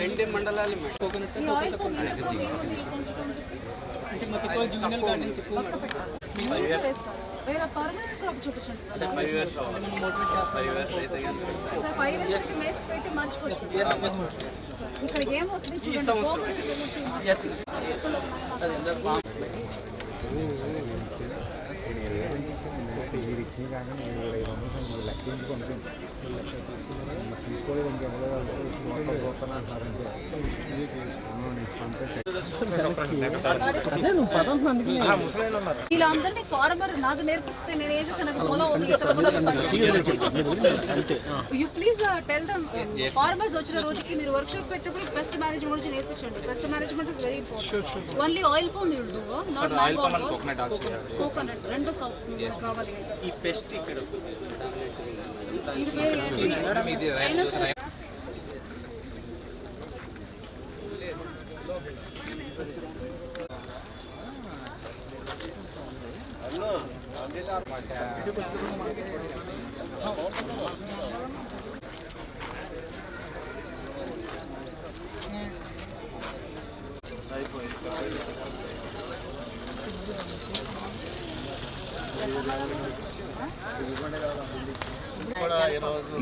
రెండే మండలాలు వేరే పర్మనెంట్ క్రాప్ చూపించండి. 5 years అయితే సార్ 5 years మేస్ పెట్టి మార్చుకోవచ్చు. ఇక్కడ ఏం వస్తుంది ఈ సంవత్సరం వీళ్ళందరినీ ఫార్మర్ నాకు నేర్పిస్తే నేను ఏం చేస్తాను. నాకు పొలం you please tell them farmers వచ్చిన రోజుకి మీరు వర్క్ షాప్ పెట్టినప్పుడు పెస్ట్ మేనేజ్మెంట్ గురించి నేర్పించండి. Pest management is very important. Only oil palm you'll do not coconut రెండు కావాలి. ఈ పెస్ట్ ఇక్కడ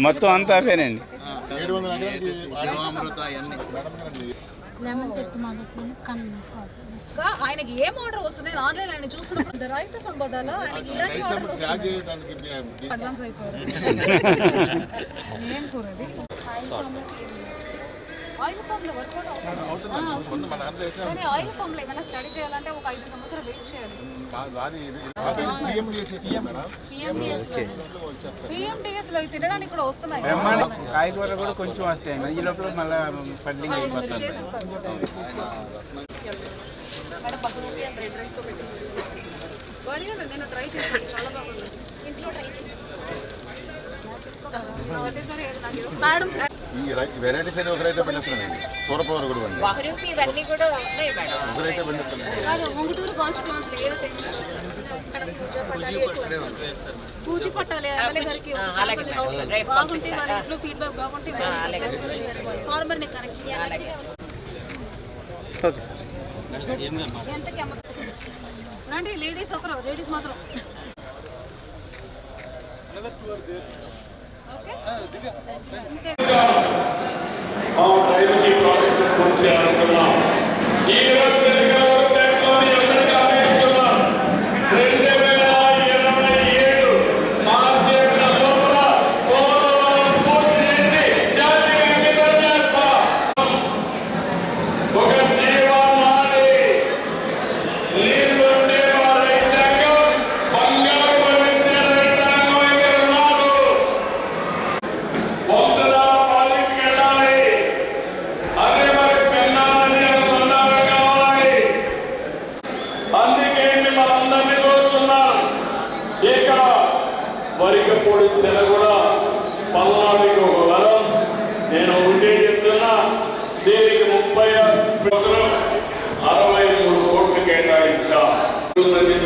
మొత్తం అంతా అవేనండి. ఆయనకి ఏం ఆర్డర్ వస్తుంది ఆన్లైన్ ఆయన చూసినప్పుడు రైతు సంపదలో ఆయనకి ఇలాంటి అడ్వాన్స్ అయిపోయారు. ఏం కూరది ఆయిల్ పంప్ లో వర్కౌట్ అవుతుంది. కానీ ఆయిల్ పంప్ లో ఏమైనా స్టడీ చేయాలంటే ఒక 5 సంవత్సరాలు వెయిట్ చేయాలి. PMDS లో తినడానికి కూడా వస్తున్నాయి. కాయగూరలు కూడా కొంచెం వస్తాయి. ఈ లోపల మళ్ళీ ఫండింగ్ అయిపోతుంది. నేను ట్రై చేశాను, చాలా బాగుంది. ఇంట్లో ట్రై చేశాను. ఈ వెరైటీస్ అని ఒకరైతే పండిస్తున్నానండి. సూరపవర్ కూడా ఒకరైతే పండిస్తున్నాను. ఉంగుటూరు కాన్స్టిట్యుయెన్సీ ఏదో ఫేమస్ పూజి పట్టాలి. ఎమ్మెల్యే గారికి బాగుంటే వాళ్ళ ఇంట్లో ఫీడ్బ్యాక్ బాగుంటే ఫార్మర్ని కనెక్ట్ చేయాలి. ఎంతకి రండి లేడీస్ ఒకరు, లేడీస్ మాత్రం. వరికపూడి సెల కూడా పల్నాడుకి ఒక వరం. నేను ఉండే చెప్తున్నా, దీనికి 63 కోట్లు కేటాయించా.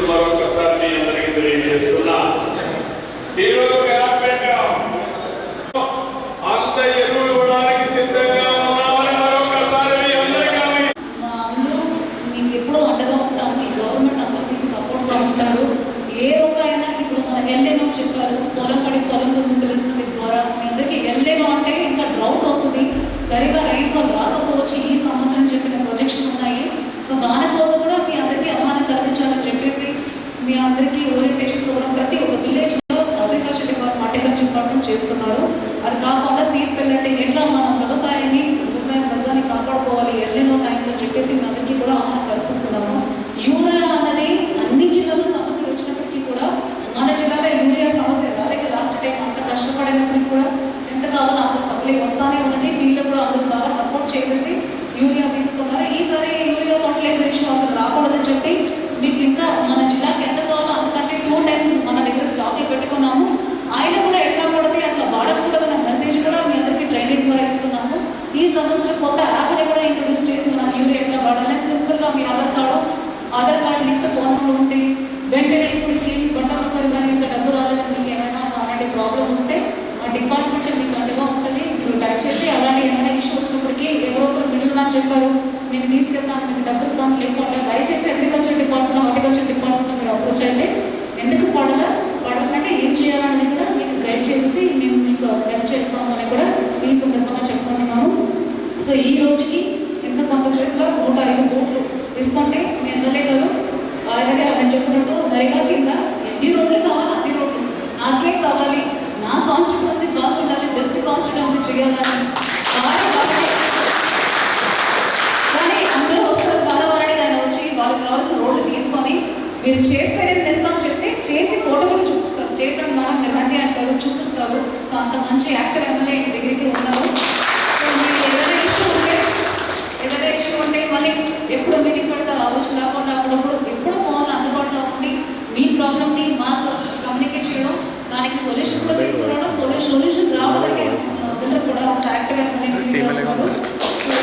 మరొకసారి మీ అందరికీ తెలియజేస్తున్నా. ఈరోజు అంత ఎరువులు ఇవ్వడానికి సిద్ధంగా ఉన్నామని మరొకసారి మీ అందరికీ అందరూ మీకు ఎప్పుడూ అండగా ఉంటాము. ఈ గవర్నమెంట్ అందరూ మీకు సపోర్ట్గా ఉంటారు. ఏ ఒక అయినా ఇప్పుడు మన ఎల్లేనో చెప్పారు, పొలం పిలుస్తుంది ద్వారా మీ అందరికీ ఎల్లేనో అంటే ఇంకా డ్రౌట్ వస్తుంది, సరిగా రైన్ఫాల్ రాకపోవచ్చు. ఈ సంవత్సరం చెప్పిన ప్రొజెక్షన్ ఉన్నాయి. సో దానికోసం కూడా మీ అందరికీ అవగాహన కల్పించాలని చెప్పేసి మీ అందరికీ ఓరియంటేషన్ ప్రోగ్రామ్ ప్రతి ఒక్క విలేజ్లో అగ్రికల్చర్ డిపార్ట్మెంట్ చేస్తున్నారు. అది కాకుండా సీడ్ పెల్లెంటింగ్ ఎట్లా మనం వ్యవసాయ రంగాన్ని కాపాడుకోవాలి ఎల్లేనో టైంలో చెప్పేసి మీ అందరికీ కూడా అవగాహన కల్పిస్తున్నాము. యూరియా అన్నది అన్ని జిల్లాలో సమస్యలు వచ్చినప్పటికీ కూడా మన జిల్లాలో యూరియా సమస్య రాలేక లాస్ట్ టైం అంత కష్టపడినప్పటికీ కూడా ఎంత కావాలో అంత సప్లై వస్తానే ఉన్నది. వీళ్ళు కూడా అందరూ బాగా సపోర్ట్ చేసేసి యూరియా తీసుకున్నారు. ఈసారి యూరియా ఫర్టిలైజేషన్ అసలు రాకూడదని చెప్పి మీకు ఇంకా మన జిల్లాకి ఎంత కావాలో అంతకంటే 2 times మన దగ్గర స్టాక్లు పెట్టుకున్నాము. ఆయన కూడా ఎట్లా పడితే అట్లా వాడకూడదన్న మెసేజ్ కూడా మీ అందరికీ ట్రైనింగ్ ద్వారా ఇస్తున్నాము. ఈ సంవత్సరం కొత్త యాప్ని కూడా ఇంట్రొడ్యూస్ చేసి మనం యూరియా ఎట్లా వాడాలని సింపుల్గా మీ ఆధార్ కార్డు లింక్ ఫోన్లో ఉంటే వెంటనే ఇప్పటికి బట్టలు వస్తారు కానీ ఇంకా డబ్బు రాలేదని మీకు ఏమైనా అలాంటి ప్రాబ్లం వస్తే ఆ డిపార్ట్మెంట్ మీకు అండగా ఉంటుంది. మీరు టైప్ చేసి అలాంటి ఏమైనా అని చెప్పారు, నేను తీసుకెళ్తాను, మీకు డబ్బు ఇస్తాను, లేకుండా దయచేసి అగ్రికల్చర్ డిపార్ట్మెంట్, హార్టికల్చర్ డిపార్ట్మెంట్ మీరు అప్రోచ్ అయితే ఎందుకు పడాలంటే ఏం చేయాలనేది కూడా మీకు గైడ్ చేసేసి మేము మీకు హెల్ప్ చేస్తాము అని కూడా ఈ సందర్భంగా చెప్పుకుంటున్నాను. సో ఈ రోజుకి ఇంకా కొంతసేపులో 105 కోట్లు ఇస్తుంటే మీ ఎమ్మెల్యే గారు ఆల్రెడీ ఆయన చెప్పినట్టు నరేగా కింద ఎన్ని రోడ్లు కావాలి అన్ని రోడ్లు నాకేం కావాలి, నా కాన్స్టిట్యున్సీ బాగుండాలి, బెస్ట్ కాన్స్టిట్యున్సీ చేయాలని కానీ అందరూ వస్తారు కాలవారానికి ఆయన వచ్చి వాళ్ళకి కావాల్సిన రోడ్లు తీసుకొని మీరు చేస్తే నేను ఇస్తామని చెప్తే చేసి ఫోటో కూడా చూపిస్తారు, చేశాను మేడం మీరు రండి అంటారు, చూపిస్తారు. సో అంత మంచి యాక్టివ్ ఎమ్మెల్యే మీ దగ్గరికి ఉన్నారు. సో మీకు ఏదైనా ఇష్యూ ఉంటే మళ్ళీ ఎప్పుడు మీటింగ్ పెడితే ఆలోచన రాకుండా అప్పుడప్పుడు ఎప్పుడు ఫోన్లో అందుబాటులో ఉండి మీ ప్రాబ్లమ్ని మాకు కమ్యూనికేట్ చేయడం, దానికి సొల్యూషన్ కూడా తీసుకురావడం, సొల్యూషన్ రావడానికి మొదట కూడా ఒక యాక్టివ్ ఎమ్మెల్యే ఉన్నారు. సో